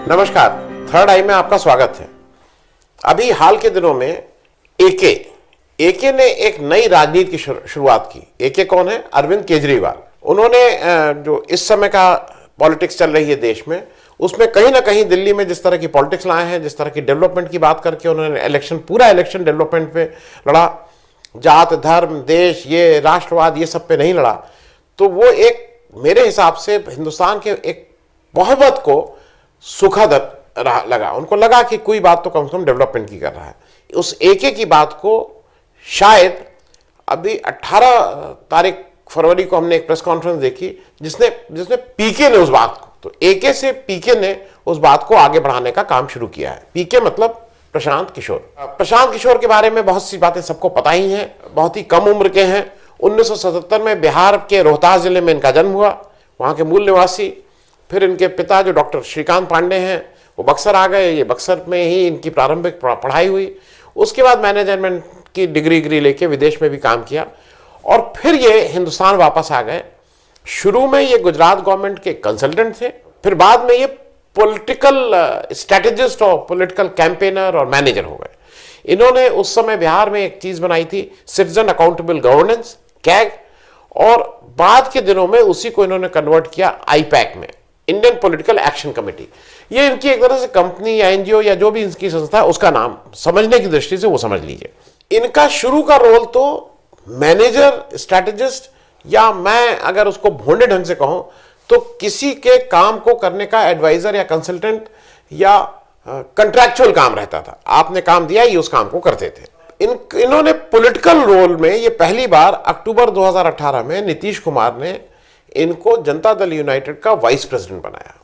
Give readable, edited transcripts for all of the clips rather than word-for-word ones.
नमस्कार, थर्ड आई में आपका स्वागत है। अभी हाल के दिनों में एके ने एक नई राजनीति की शुरुआत की। एके कौन है? अरविंद केजरीवाल। उन्होंने जो इस समय का पॉलिटिक्स चल रही है देश में, उसमें कहीं ना कहीं दिल्ली में जिस तरह की पॉलिटिक्स लाए हैं, जिस तरह की डेवलपमेंट की बात करके उन्होंने पूरा इलेक्शन डेवलपमेंट पे लड़ा। जात धर्म देश ये राष्ट्रवाद ये सब पे नहीं लड़ा। तो वो एक मेरे हिसाब से हिंदुस्तान के एक बहुत को सुखद लगा। उनको लगा कि कोई बात तो कम से कम डेवलपमेंट की कर रहा है। उस एके की बात को शायद अभी 18 फरवरी को हमने एक प्रेस कॉन्फ्रेंस देखी जिसने पीके ने उस बात को, तो एके से पीके ने उस बात को आगे बढ़ाने का काम शुरू किया है। पीके मतलब प्रशांत किशोर के बारे में बहुत सी बातें सबको पता ही हैं। बहुत ही कम उम्र के हैं। 1977 में बिहार के रोहतास जिले में इनका जन्म हुआ, वहाँ के मूल निवासी। फिर इनके पिता जो डॉक्टर श्रीकांत पांडे हैं वो बक्सर आ गए। ये बक्सर में ही इनकी प्रारंभिक पढ़ाई हुई। उसके बाद मैनेजमेंट की डिग्री लेके विदेश में भी काम किया और फिर ये हिंदुस्तान वापस आ गए। शुरू में ये गुजरात गवर्नमेंट के कंसल्टेंट थे, फिर बाद में ये पॉलिटिकल स्ट्रेटेजिस्ट और पॉलिटिकल कैंपेनर और मैनेजर हो गए। इन्होंने उस समय बिहार में एक चीज बनाई थी, सिटीजन अकाउंटेबल गवर्नेंस, कैग, और बाद के दिनों में उसी को इन्होंने कन्वर्ट किया आईपैक में, इंडियन पॉलिटिकल एक्शन कमेटी। ये इनकी एक तरह से कंपनी या एनजीओ या जो भी इनकी संस्था है उसका नाम समझने की दृष्टि से वो समझ लीजिए। इनका शुरू का रोल तो मैनेजर, स्ट्रैटेजिस्ट, या मैं अगर उसको भोंडे ढंग से कहूं तो किसी के काम को करने का एडवाइजर या कंसल्टेंट या कंट्रैक्चुअल काम रहता था। आपने काम दिया, ये उस काम को करते थे। इन्होंने पॉलिटिकल रोल में ये पहली बार अक्टूबर 2018 में नीतीश कुमार ने इनको जनता दल यूनाइटेड का वाइस प्रेसिडेंट बनाया।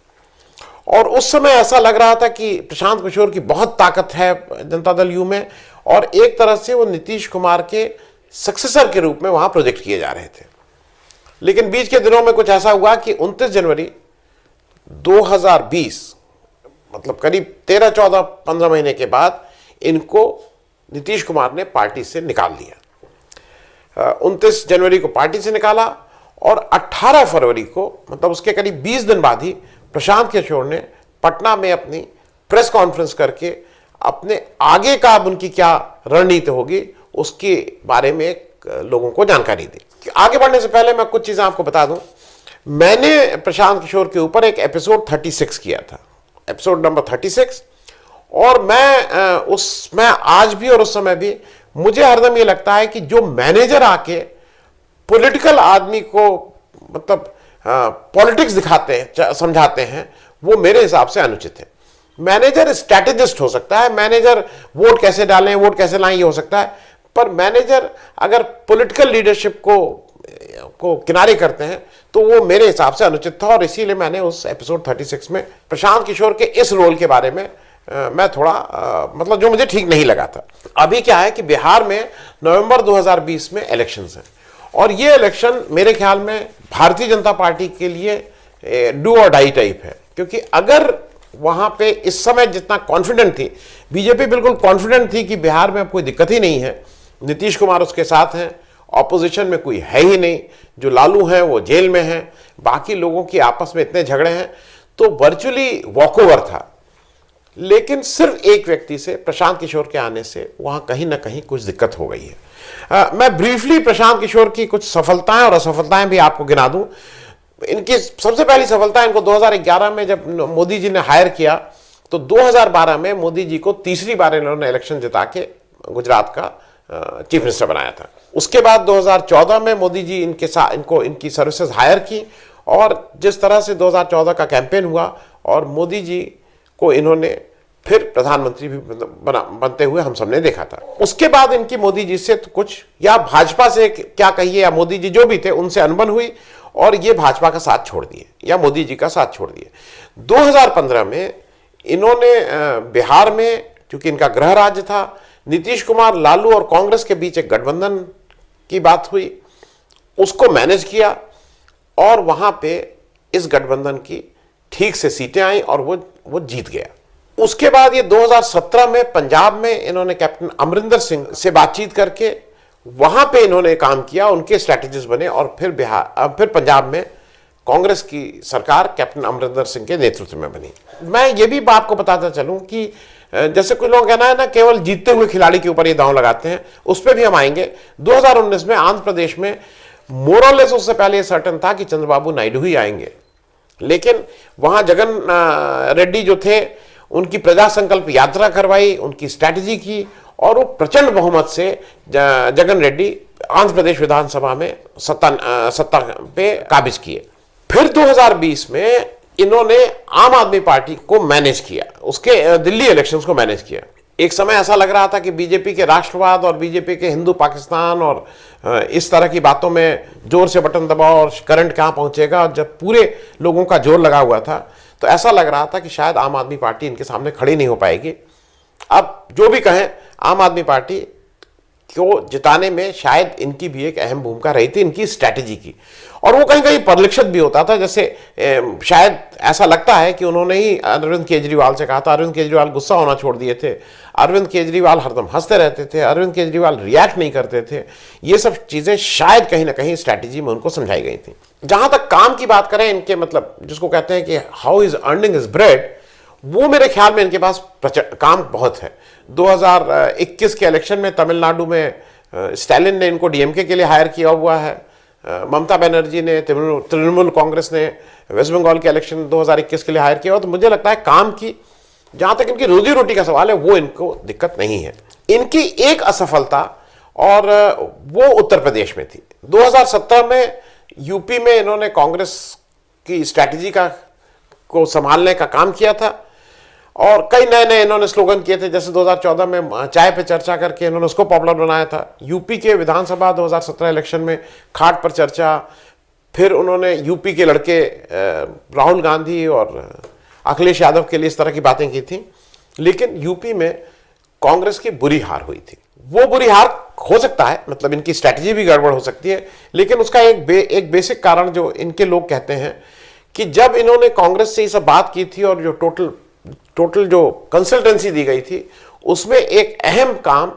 और उस समय ऐसा लग रहा था कि प्रशांत किशोर की बहुत ताकत है जनता दल यू में, और एक तरह से वो नीतीश कुमार के सक्सेसर के रूप में वहां प्रोजेक्ट किए जा रहे थे। लेकिन बीच के दिनों में कुछ ऐसा हुआ कि 29 जनवरी 2020, मतलब करीब 13, 14, 15 महीने के बाद इनको नीतीश कुमार ने पार्टी से निकाल दिया। 29 जनवरी को पार्टी से निकाला और 18 फरवरी को, मतलब उसके करीब 20 दिन बाद ही, प्रशांत किशोर ने पटना में अपनी प्रेस कॉन्फ्रेंस करके अपने आगे का अब उनकी क्या रणनीति होगी उसके बारे में लोगों को जानकारी दी। आगे बढ़ने से पहले मैं कुछ चीजें आपको बता दूं। मैंने प्रशांत किशोर के ऊपर एक एपिसोड 36 किया था, एपिसोड नंबर 36, और मैं आज भी और उस समय भी मुझे हरदम ये लगता है कि जो मैनेजर आके पॉलिटिकल आदमी को मतलब पॉलिटिक्स दिखाते हैं, समझाते हैं, वो मेरे हिसाब से अनुचित है। मैनेजर स्ट्रैटेजिस्ट हो सकता है, मैनेजर वोट कैसे डालें, वोट कैसे लाएं, ये हो सकता है, पर मैनेजर अगर पॉलिटिकल लीडरशिप को किनारे करते हैं तो वो मेरे हिसाब से अनुचित था। और इसीलिए मैंने उस एपिसोड 36 में प्रशांत किशोर के इस रोल के बारे में मैं थोड़ा मतलब जो मुझे ठीक नहीं लगा था। अभी क्या है कि बिहार में नवंबर 2020 में इलेक्शंस हैं, और ये इलेक्शन मेरे ख्याल में भारतीय जनता पार्टी के लिए डू और डाई टाइप है। क्योंकि अगर वहां पे इस समय जितना कॉन्फिडेंट थी, बीजेपी बिल्कुल कॉन्फिडेंट थी कि बिहार में अब कोई दिक्कत ही नहीं है, नीतीश कुमार उसके साथ हैं, ऑपोजिशन में कोई है ही नहीं, जो लालू हैं वो जेल में हैं, बाकी लोगों की आपस में इतने झगड़े हैं, तो वर्चुअली वॉकओवर था। लेकिन सिर्फ एक व्यक्ति से, प्रशांत किशोर के आने से वहां कहीं ना कहीं कुछ दिक्कत हो गई है। मैं ब्रीफली प्रशांत किशोर की कुछ सफलताएं और असफलताएं भी आपको गिना दूं। इनकी सबसे पहली सफलता, इनको 2011 में जब मोदी जी ने हायर किया तो 2012 में मोदी जी को तीसरी बार इन्होंने इलेक्शन जिता के गुजरात का चीफ मिनिस्टर बनाया था। उसके बाद 2014 में मोदी जी इनकी सर्विसेज हायर की, और जिस तरह से 2014 का कैंपेन हुआ और मोदी जी को इन्होंने फिर प्रधानमंत्री भी बनते हुए हम सबने देखा था। उसके बाद इनकी मोदी जी से तो कुछ, या भाजपा से क्या कहिए, या मोदी जी जो भी थे उनसे अनबन हुई और ये भाजपा का साथ छोड़ दिए या मोदी जी का साथ छोड़ दिए। 2015 में इन्होंने बिहार में, क्योंकि इनका गृह राज्य था, नीतीश कुमार, लालू और कांग्रेस के बीच एक गठबंधन की बात हुई, उसको मैनेज किया और वहां पे इस गठबंधन की ठीक से सीटें आई और वो जीत गया। उसके बाद ये 2017 में पंजाब में इन्होंने कैप्टन अमरिंदर सिंह से बातचीत करके वहां पे इन्होंने काम किया, उनके स्ट्रैटेजिस्ट बने, और फिर पंजाब में कांग्रेस की सरकार कैप्टन अमरिंदर सिंह के नेतृत्व में बनी। मैं ये भी आपको बताता चलूं कि जैसे कुछ लोग कहना है ना केवल जीतते हुए खिलाड़ी के ऊपर ये दांव लगाते हैं, उस पर भी हम आएंगे। 2019 में आंध्र प्रदेश में मोरलेस उससे पहले ये सर्टन था कि चंद्रबाबू नायडू ही आएंगे, लेकिन वहां जगन रेड्डी जो थे उनकी प्रजा संकल्प यात्रा करवाई, उनकी स्ट्रैटेजी की और वो प्रचंड बहुमत से जगन रेड्डी आंध्र प्रदेश विधानसभा में सत्ता पे काबिज किए। फिर 2020 में इन्होंने आम आदमी पार्टी को मैनेज किया, उसके दिल्ली इलेक्शंस को मैनेज किया। एक समय ऐसा लग रहा था कि बीजेपी के राष्ट्रवाद और बीजेपी के हिंदू पाकिस्तान और इस तरह की बातों में जोर से बटन दबाओ और करंट कहां पहुंचेगा, और जब पूरे लोगों का जोर लगा हुआ था तो ऐसा लग रहा था कि शायद आम आदमी पार्टी इनके सामने खड़ी नहीं हो पाएगी। अब जो भी कहें, आम आदमी पार्टी को जिताने में शायद इनकी भी एक अहम भूमिका रही थी, इनकी स्ट्रैटेजी की, और वो कहीं कहीं परिलक्षित भी होता था। जैसे शायद ऐसा लगता है कि उन्होंने ही अरविंद केजरीवाल से कहा था। अरविंद केजरीवाल गुस्सा होना छोड़ दिए थे, अरविंद केजरीवाल हरदम हंसते रहते थे, अरविंद केजरीवाल रिएक्ट नहीं करते थे। ये सब चीजें शायद कहीं ना कहीं स्ट्रैटेजी में उनको समझाई गई थी। जहां तक काम की बात करें, इनके मतलब जिसको कहते हैं कि how is earning is bread, वो मेरे ख्याल में इनके पास काम बहुत है। 2021 के इलेक्शन में तमिलनाडु में स्टालिन ने इनको डीएमके के लिए हायर किया हुआ है, ममता बनर्जी ने, तृणमूल कांग्रेस ने वेस्ट बंगाल के इलेक्शन 2021 के लिए हायर किया हुआ। तो मुझे लगता है काम की, जहां तक इनकी रोजी रोटी का सवाल है, वो इनको दिक्कत नहीं है। इनकी एक असफलता और वो उत्तर प्रदेश में थी। 2017 में यूपी में इन्होंने कांग्रेस की स्ट्रैटेजी को संभालने का काम किया था और कई नए नए इन्होंने स्लोगन किए थे। जैसे 2014 में चाय पे चर्चा करके इन्होंने उसको पॉपुलर बनाया था। यूपी के विधानसभा 2017 इलेक्शन में खाट पर चर्चा, फिर उन्होंने यूपी के लड़के राहुल गांधी और अखिलेश यादव के लिए इस तरह की बातें की थी। लेकिन यूपी में कांग्रेस की बुरी हार हुई थी। वो बुरी हार हो सकता है, मतलब इनकी स्ट्रैटेजी भी गड़बड़ हो सकती है, लेकिन उसका एक बेसिक कारण जो इनके लोग कहते हैं कि जब इन्होंने कांग्रेस से ये सब बात की थी और जो टोटल जो कंसल्टेंसी दी गई थी, उसमें एक अहम काम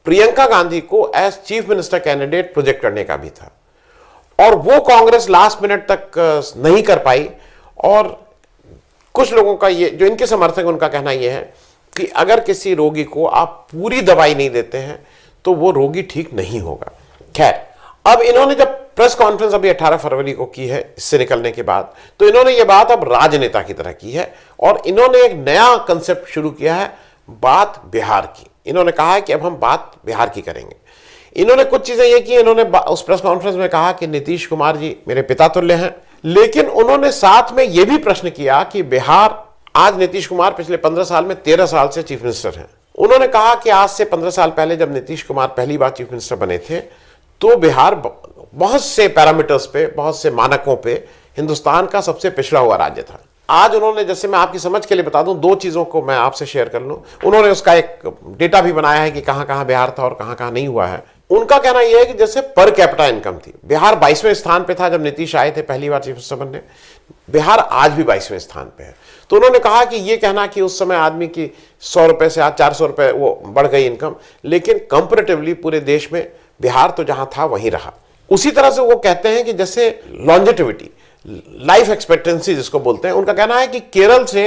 प्रियंका गांधी को as chief minister candidate project करने का भी था, और वो कांग्रेस लास्ट मिनट तक नहीं कर पाई। और कुछ लोगों का ये, जो इनके समर्थक, उनका कहना यह है कि अगर किसी रोगी को आप पूरी दवाई नहीं देते हैं तो वो रोगी ठीक नहीं होगा। खैर, अब इन्होंने जब प्रेस कॉन्फ्रेंस अभी 18 फरवरी को की है इससे निकलने के बाद, तो इन्होंने ये बात अब राजनेता की तरह की है और इन्होंने एक नया कंसेप्ट शुरू किया है, बात बिहार की। इन्होंने कहा है कि अब हम बात बिहार की करेंगे। इन्होंने कुछ चीजें ये की, इन्होंने उस प्रेस कॉन्फ्रेंस में कहा कि नीतीश कुमार जी मेरे पिता तुल्य हैं, लेकिन उन्होंने साथ में यह भी प्रश्न किया कि बिहार, आज नीतीश कुमार पिछले 15 साल में 13 साल से चीफ मिनिस्टर हैं। उन्होंने कहा कि आज से 15 साल पहले जब नीतीश कुमार पहली बार चीफ मिनिस्टर बने थे तो बिहार बहुत से पैरामीटर्स पे, बहुत से मानकों पे हिंदुस्तान का सबसे पिछड़ा हुआ राज्य था। आज उन्होंने, जैसे मैं आपकी समझ के लिए बता दूं, दो चीजों को मैं आपसे शेयर कर लूं, उन्होंने उसका एक डेटा भी बनाया है कि कहां कहां बिहार था और कहां कहां नहीं हुआ है। उनका कहना यह है कि जैसे पर कैपिटा इनकम थी, बिहार 22वें स्थान पे था जब नीतीश आए थे पहली बार चीफ मिनिस्टर बनने, बिहार आज भी 22वें स्थान पे है। तो उन्होंने कहा कि ये कहना कि उस समय आदमी की 100 रुपए से आज 400 रुपए वो बढ़ गई इनकम, लेकिन कंपैरेटिवली पूरे देश में बिहार तो जहां था वहीं रहा। उसी तरह से वो कहते हैं कि जैसे लॉन्जेटिविटी, लाइफ एक्सपेक्टेंसी जिसको बोलते हैं, उनका कहना है कि केरल से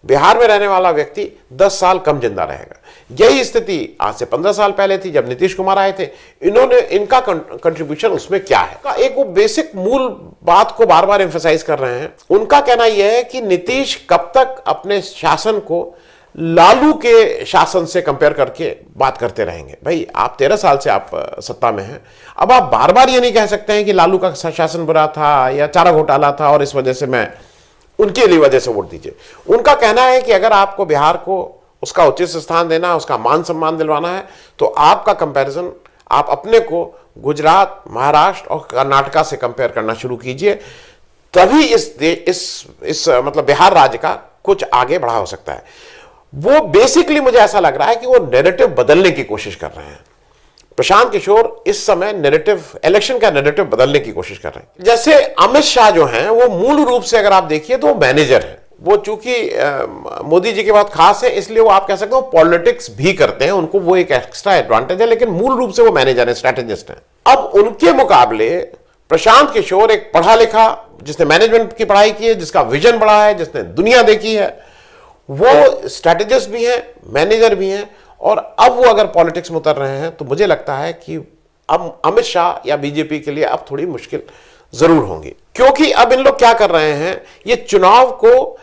बिहार में रहने वाला व्यक्ति 10 साल कम जिंदा रहेगा। यही स्थिति आज से 15 साल पहले थी जब नीतीश कुमार आए थे। इनका कंट्रीब्यूशन उसमें क्या है, एक वो बेसिक मूल बात को बार बार एम्फसाइज कर रहे हैं। उनका कहना यह है कि नीतीश कब तक अपने शासन को लालू के शासन से कंपेयर करके बात करते रहेंगे। भाई, आप 13 साल से आप सत्ता में हैं, अब आप बार बार ये नहीं कह सकते हैं कि लालू का शासन बुरा था या चारा घोटाला था और इस वजह से मैं उनके लिए वजह से वोट दीजिए। उनका कहना है कि अगर आपको बिहार को उसका उचित स्थान देना, उसका मान सम्मान दिलवाना है, तो आपका कंपैरिजन आप अपने को गुजरात, महाराष्ट्र और कर्नाटका से कंपेयर करना शुरू कीजिए, तभी इस मतलब बिहार राज्य का कुछ आगे बढ़ा हो सकता है। वो बेसिकली मुझे ऐसा लग रहा है कि वो नैरेटिव बदलने की कोशिश कर रहे हैं। प्रशांत किशोर इस समय नैरेटिव, इलेक्शन का नैरेटिव बदलने की कोशिश कर रहे हैं। जैसे अमित शाह जो हैं, वो मूल रूप से अगर आप देखिए तो मैनेजर है। वो चूंकि मोदी जी के बाद खास है, इसलिए वो आप कह सकते हो पॉलिटिक्स भी करते हैं, उनको वो एक एक्स्ट्रा एडवांटेज है, लेकिन मूल रूप से वो मैनेजर है, स्ट्रैटेजिस्ट है। अब उनके मुकाबले प्रशांत किशोर एक पढ़ा लिखा जिसने मैनेजमेंट की पढ़ाई की है, जिसका विजन बड़ा है, जिसने दुनिया देखी है, वो स्ट्रैटेजिस्ट भी हैं, मैनेजर भी हैं, और अब वो अगर पॉलिटिक्स में उतर रहे हैं तो मुझे लगता है कि अब अमित शाह या बीजेपी के लिए अब थोड़ी मुश्किल जरूर होंगी, क्योंकि अब इन लोग क्या कर रहे हैं, ये चुनाव को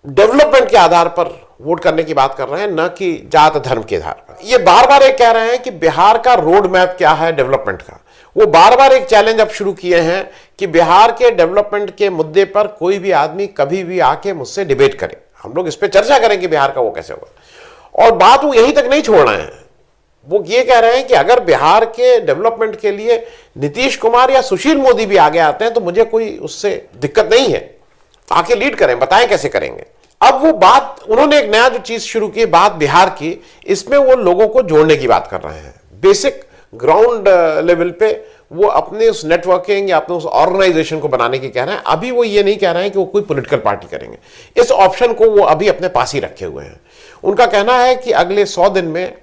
डेवलपमेंट के आधार पर वोट करने की बात कर रहे हैं, न कि जात धर्म के आधार पर। ये बार बार एक कह रहे हैं कि बिहार का रोड मैप क्या है डेवलपमेंट का। वो बार बार एक चैलेंज अब शुरू किए हैं कि बिहार के डेवलपमेंट के मुद्दे पर कोई भी आदमी कभी भी आके मुझसे डिबेट करे, हम लोग इस पर चर्चा करें कि बिहार का वो कैसे होगा। और बात वो यहीं तक नहीं छोड़ रहे हैं, वो ये कह रहे हैं कि अगर बिहार के डेवलपमेंट के लिए नीतीश कुमार या सुशील मोदी भी आगे आते हैं तो मुझे कोई उससे दिक्कत नहीं है, आके लीड करें, बताएं कैसे करेंगे। अब वो बात, उन्होंने एक नया जो चीज शुरू की बात बिहार की, इसमें वो लोगों को जोड़ने की बात कर रहे हैं। बेसिक ग्राउंड लेवल पे वो अपने उस नेटवर्किंग या अपने उस ऑर्गेनाइजेशन को बनाने की कह रहे हैं। अभी वो ये नहीं कह रहे हैं कि वो कोई पॉलिटिकल पार्टी करेंगे, इस ऑप्शन को वो अभी अपने पास ही रखे हुए हैं। उनका कहना है कि अगले 100 दिन में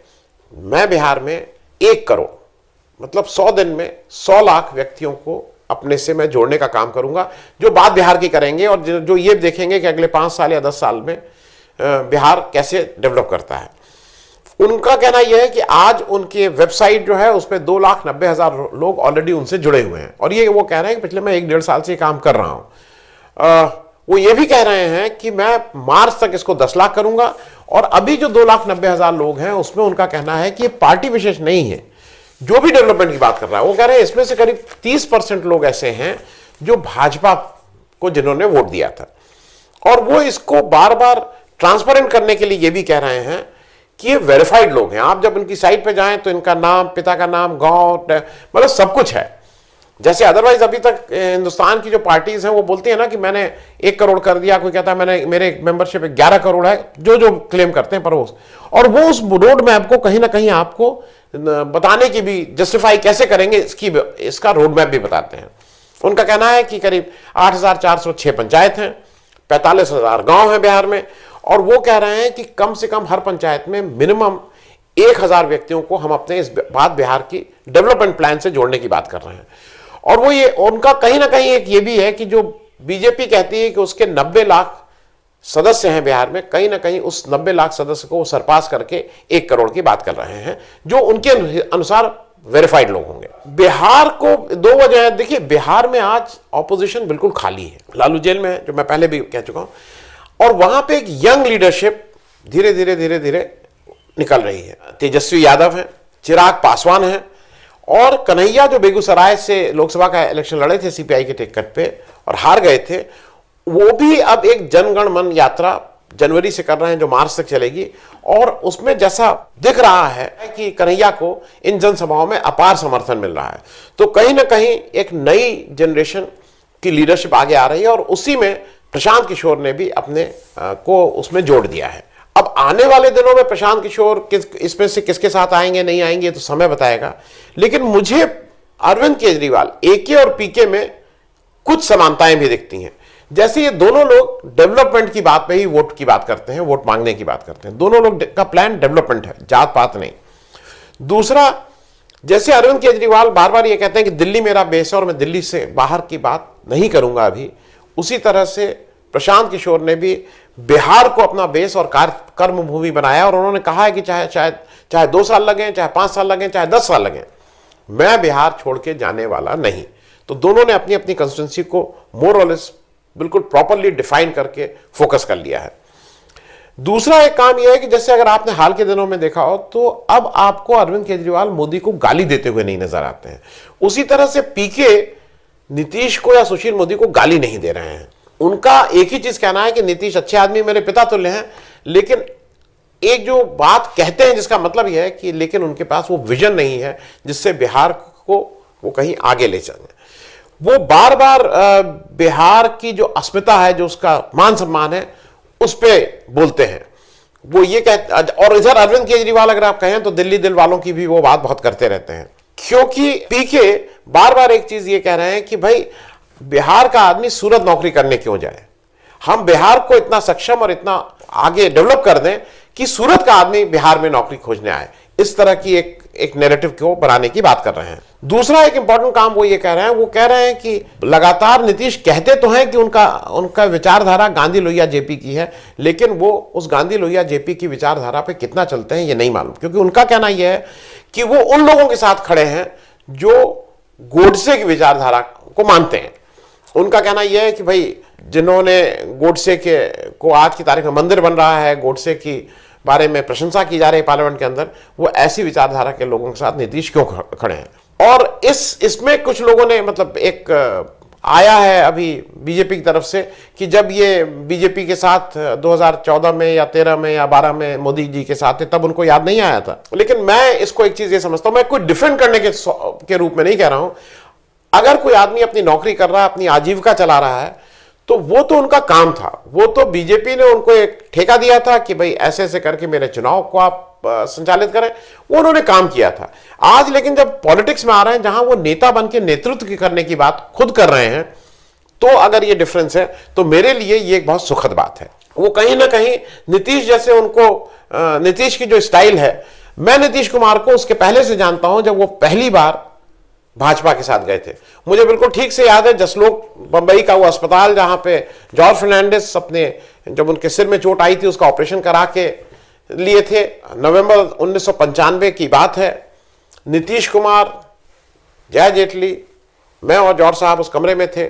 मैं बिहार में 1 करोड़, मतलब 100 दिन में 100 लाख व्यक्तियों को अपने से मैं जोड़ने का काम करूंगा, जो बात बिहार की करेंगे और जो ये देखेंगे कि अगले 5 साल या 10 साल में बिहार कैसे डेवलप करता है। उनका कहना यह है कि आज उनके वेबसाइट जो है उसमें 2,90,000 लोग ऑलरेडी उनसे जुड़े हुए हैं, और ये वो कह रहे हैं कि पिछले मैं 1-1.5 साल से काम कर रहा हूं। वो ये भी कह रहे हैं कि मैं मार्च तक इसको 10 लाख करूंगा, और अभी जो 2,90,000 लोग हैं उसमें उनका कहना है कि ये पार्टी विशेष नहीं है जो भी डेवलपमेंट की बात कर रहा है। वो कह रहे हैं इसमें से करीब 30% लोग ऐसे हैं जो भाजपा को जिन्होंने वोट दिया था, और वो इसको बार बार ट्रांसपेरेंट करने के लिए ये भी कह रहे हैं कि ये वेरीफाइड लोग हैं। आप जब इनकी साइट पे जाएं तो इनका नाम, पिता का नाम, गांव, मतलब सब कुछ है। जैसे अदरवाइज अभी तक हिंदुस्तान की जो पार्टीज हैं वो बोलती है ना कि मैंने 1 करोड़ कर दिया, कोई कहता है मैंने मेरे मेंबरशिप 11 करोड़ है, जो क्लेम करते हैं, पर और वो उस रोड मैप को कहीं ना कहीं आपको बताने की भी, जस्टिफाई कैसे करेंगे इसका रोड मैप भी बताते हैं। उनका कहना है कि करीब 8,406 पंचायत हैं, 45,000 गांव हैं बिहार में, और वो कह रहे हैं कि कम से कम हर पंचायत में मिनिमम 1,000 व्यक्तियों को हम अपने इस बात बिहार की डेवलपमेंट प्लान से जोड़ने की बात कर रहे हैं। और वो ये उनका कहीं ना कहीं एक ये भी है कि जो बीजेपी कहती है कि उसके 90 लाख सदस्य हैं बिहार में, कहीं ना कहीं उस 90 लाख सदस्य को सरपास करके 1 करोड़ की बात कर रहे हैं, जो उनके अनुसार वेरीफाइड लोग होंगे। बिहार को 2 वजह है। देखिए, बिहार में आज ऑपोजिशन बिल्कुल खाली है, लालू जेल में है, जो मैं पहले भी कह चुका हूं, और वहां पे एक यंग लीडरशिप धीरे धीरे निकल रही है। तेजस्वी यादव हैं, चिराग पासवान हैं, और कन्हैया जो बेगूसराय से लोकसभा का इलेक्शन लड़े थे सीपीआई के टिकट पे और हार गए थे, वो भी अब एक जनगण मन यात्रा जनवरी से कर रहे हैं जो मार्च तक चलेगी, और उसमें जैसा दिख रहा है कि कन्हैया को इन जनसभाओं में अपार समर्थन मिल रहा है। तो कहीं ना कहीं एक नई जनरेशन की लीडरशिप आगे आ रही है, और उसी में प्रशांत किशोर ने भी अपने को उसमें जोड़ दिया है। अब आने वाले दिनों में प्रशांत किशोर इसमें से किसके साथ आएंगे नहीं आएंगे तो समय बताएगा, लेकिन मुझे अरविंद केजरीवाल एके और पीके में कुछ समानताएं भी दिखती हैं। जैसे ये दोनों लोग डेवलपमेंट की बात पे ही वोट की बात करते हैं, वोट मांगने की बात करते हैं, दोनों लोग का प्लान डेवलपमेंट है, जात पात नहीं। दूसरा, जैसे अरविंद केजरीवाल बार बार ये कहते हैं कि दिल्ली मेरा बेस है और मैं दिल्ली से बाहर की बात नहीं करूंगा अभी, उसी तरह से प्रशांत किशोर ने भी बिहार को अपना बेस और कर्म भूमि बनाया, और उन्होंने कहा है कि चाहे 2 साल लगे, चाहे 5 साल लगे, चाहे 10 साल लगे, मैं बिहार छोड़ के जाने वाला नहीं। तो दोनों ने अपनी अपनी कंस्टिट्यूंसी को मोर और लेस बिल्कुल प्रॉपरली डिफाइन करके फोकस कर लिया है। दूसरा एक काम यह है कि जैसे अगर आपने हाल के दिनों में देखा हो तो अब आपको अरविंद केजरीवाल मोदी को गाली देते हुए नहीं नजर आते हैं। उसी तरह से पीके नीतीश को या सुशील मोदी को गाली नहीं दे रहे हैं। उनका एक ही चीज कहना है कि नीतीश अच्छे आदमी, मेरे पिता तुल्य हैं, लेकिन एक जो बात कहते हैं जिसका मतलब यह है कि लेकिन उनके पास वो विजन नहीं है जिससे बिहार को वो कहीं आगे ले चले। वो बार बार बिहार की जो अस्मिता है, जो उसका मान सम्मान है, उस पर बोलते हैं। वो ये कहते, और इधर अरविंद केजरीवाल अगर आप कहें तो दिल्ली दिल वालों की भी वो बात बहुत करते रहते हैं, क्योंकि पीके बार बार एक चीज ये कह रहे हैं कि भाई बिहार का आदमी सूरत नौकरी करने क्यों जाए, हम बिहार को इतना सक्षम और इतना आगे डेवलप कर दें कि सूरत का आदमी बिहार में नौकरी खोजने आए। इस तरह की एक एक नैरेटिव को बनाने की बात कर रहे हैं। दूसरा एक इंपॉर्टेंट काम वो ये कह रहे हैं, वो कह रहे हैं कि लगातार नीतीश कहते तो हैं कि उनका विचारधारा गांधी लोहिया जेपी की है, लेकिन वो उस गांधी लोहिया जेपी की विचारधारा पे कितना चलते हैं ये नहीं मालूम, क्योंकि उनका कहना यह है कि वो उन लोगों के साथ खड़े हैं जो गोडसे की विचारधारा को मानते हैं। उनका कहना यह है कि भाई जिन्होंने गोडसे को आज की तारीख में मंदिर बन रहा है, गोडसे की बारे में प्रशंसा की जा रही है पार्लियामेंट के अंदर, वो ऐसी विचारधारा के लोगों के साथ नीतीश क्यों खड़े हैं। और इसमें कुछ लोगों ने मतलब एक आया है अभी बीजेपी की तरफ से कि जब ये बीजेपी के साथ 2014 में या 13 में या 12 में मोदी जी के साथ थे तब उनको याद नहीं आया था। लेकिन मैं इसको एक चीज ये समझता हूं, मैं कोई डिफेंड करने के रूप में नहीं कह रहा हूं। अगर कोई आदमी अपनी नौकरी कर रहा है, अपनी आजीविका चला रहा है, तो वो तो उनका काम था। वो तो बीजेपी ने उनको एक ठेका दिया था कि भाई ऐसे ऐसे करके मेरे चुनाव को आप संचालित करें, वो उन्होंने काम किया था। आज लेकिन जब पॉलिटिक्स में आ रहे हैं, जहां वो नेता बन के नेतृत्व करने की बात खुद कर रहे हैं, तो अगर ये डिफरेंस है तो मेरे लिए ये एक बहुत सुखद बात है। वो कहीं ना कहीं नीतीश जैसे नीतीश की जो स्टाइल है, मैं नीतीश कुमार को उसके पहले से जानता हूं, जब वो पहली बार भाजपा के साथ गए थे। मुझे बिल्कुल ठीक से याद है जसलोक बंबई का वो अस्पताल जहां पे जॉर्ज फर्नांडिस जब उनके सिर में चोट आई थी उसका ऑपरेशन करा के लिए थे। नवंबर 1995 की बात है। नीतीश कुमार, जय जेटली, मैं और जॉर्ज साहब उस कमरे में थे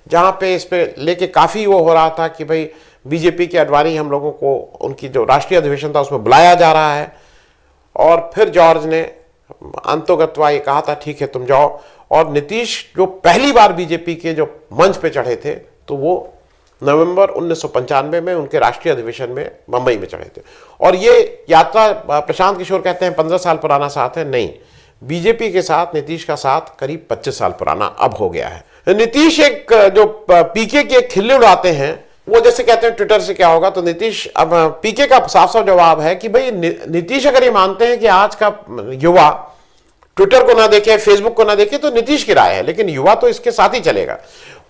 जहां पे इस पे लेके काफी वो हो रहा था कि भाई बीजेपी के अडवाणी हम लोगों को उनकी जो राष्ट्रीय अधिवेशन था उसमें बुलाया जा रहा है। और फिर जॉर्ज ने अंतोगत्वा ये कहा था ठीक है तुम जाओ। और नीतीश जो पहली बार बीजेपी के जो मंच पे चढ़े थे तो वो नवंबर 1995 में उनके राष्ट्रीय अधिवेशन में बंबई में चढ़े थे। और ये यात्रा प्रशांत किशोर कहते हैं 15 साल पुराना साथ है, नहीं, बीजेपी के साथ नीतीश का साथ करीब 25 साल पुराना अब हो गया है। नीतीश एक जो पीके के खिल्ली उड़ाते हैं, वो जैसे कहते हैं ट्विटर से क्या होगा, तो नीतीश अब पीके का साफ साफ जवाब है कि भाई नीतीश अगर ये मानते हैं कि आज का युवा ट्विटर को ना देखे, फेसबुक को ना देखे, तो नीतीश की राय है, लेकिन युवा तो इसके साथ ही चलेगा।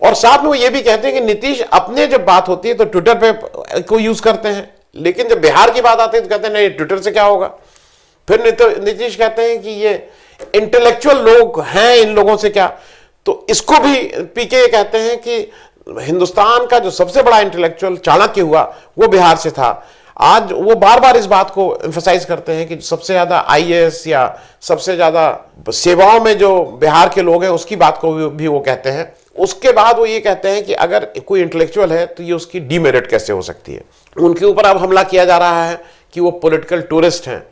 और साथ में वो ये भी कहते हैं कि नीतीश अपने जब बात होती है तो ट्विटर पे को यूज करते हैं, लेकिन जब बिहार की बात आती है तो कहते हैं नहीं ट्विटर से क्या होगा। फिर नीतीश कहते हैं कि ये इंटेलेक्चुअल लोग हैं, इन लोगों से क्या। तो इसको भी पीके कहते हैं कि हिंदुस्तान का जो सबसे बड़ा इंटेलेक्चुअल चाणक्य हुआ वो बिहार से था। आज वो बार बार इस बात को एम्फसाइज करते हैं कि सबसे ज्यादा आईएएस या सबसे ज्यादा सेवाओं में जो बिहार के लोग हैं उसकी बात को भी वो कहते हैं। उसके बाद वो ये कहते हैं कि अगर कोई इंटेलेक्चुअल है तो ये उसकी डीमेरिट कैसे हो सकती है। उनके ऊपर अब हमला किया जा रहा है कि वो पॉलिटिकल टूरिस्ट हैं।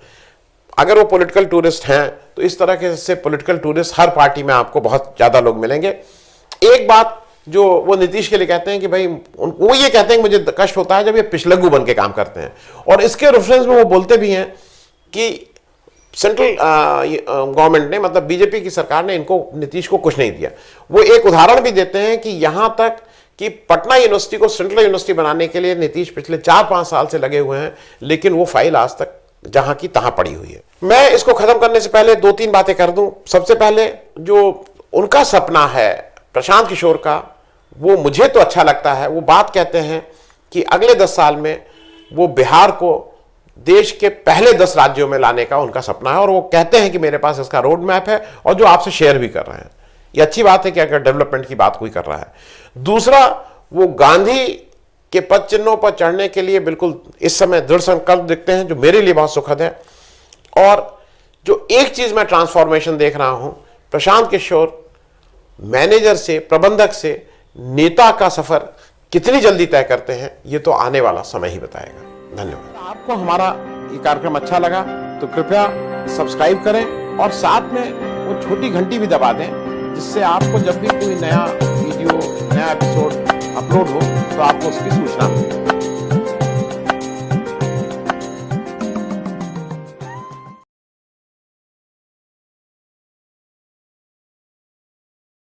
अगर वो पॉलिटिकल टूरिस्ट हैं तो इस तरह के से पॉलिटिकल टूरिस्ट हर पार्टी में आपको बहुत ज्यादा लोग मिलेंगे। एक बात जो वो नीतीश के लिए कहते हैं कि भाई वो ये कहते हैं कि मुझे कष्ट होता है जब ये पिछलग्गू बन के काम करते हैं। और इसके रेफरेंस में वो बोलते भी हैं कि सेंट्रल गवर्नमेंट ने, मतलब बीजेपी की सरकार ने इनको, नीतीश को कुछ नहीं दिया। वो एक उदाहरण भी देते हैं कि यहां तक कि पटना यूनिवर्सिटी को सेंट्रल यूनिवर्सिटी बनाने के लिए नीतीश पिछले 4-5 साल से लगे हुए हैं, लेकिन वो फाइल आज तक जहां की तहां पड़ी हुई है। मैं इसको खत्म करने से पहले 2-3 बातें कर दूं। सबसे पहले जो उनका सपना है प्रशांत किशोर का, वो मुझे तो अच्छा लगता है। वो बात कहते हैं कि अगले 10 साल में वो बिहार को देश के पहले 10 राज्यों में लाने का उनका सपना है। और वो कहते हैं कि मेरे पास इसका रोड मैप है, और जो आपसे शेयर भी कर रहे हैं। ये अच्छी बात है कि अगर डेवलपमेंट की बात कोई कर रहा है। दूसरा, वो गांधी के पद चिन्हों पर चढ़ने के लिए बिल्कुल इस समय दृढ़ संकल्प दिखते हैं, जो मेरे लिए बहुत सुखद है। और जो एक चीज मैं ट्रांसफॉर्मेशन देख रहा हूं, प्रशांत किशोर मैनेजर से, प्रबंधक से नेता का सफर कितनी जल्दी तय करते हैं, ये तो आने वाला समय ही बताएगा। धन्यवाद। आपको हमारा ये कार्यक्रम अच्छा लगा तो कृपया सब्सक्राइब करें और साथ में वो छोटी घंटी भी दबा दें, जिससे आपको जब भी कोई नया वीडियो, नया एपिसोड अपलोड हो तो आपको उसकी सूचना मिले।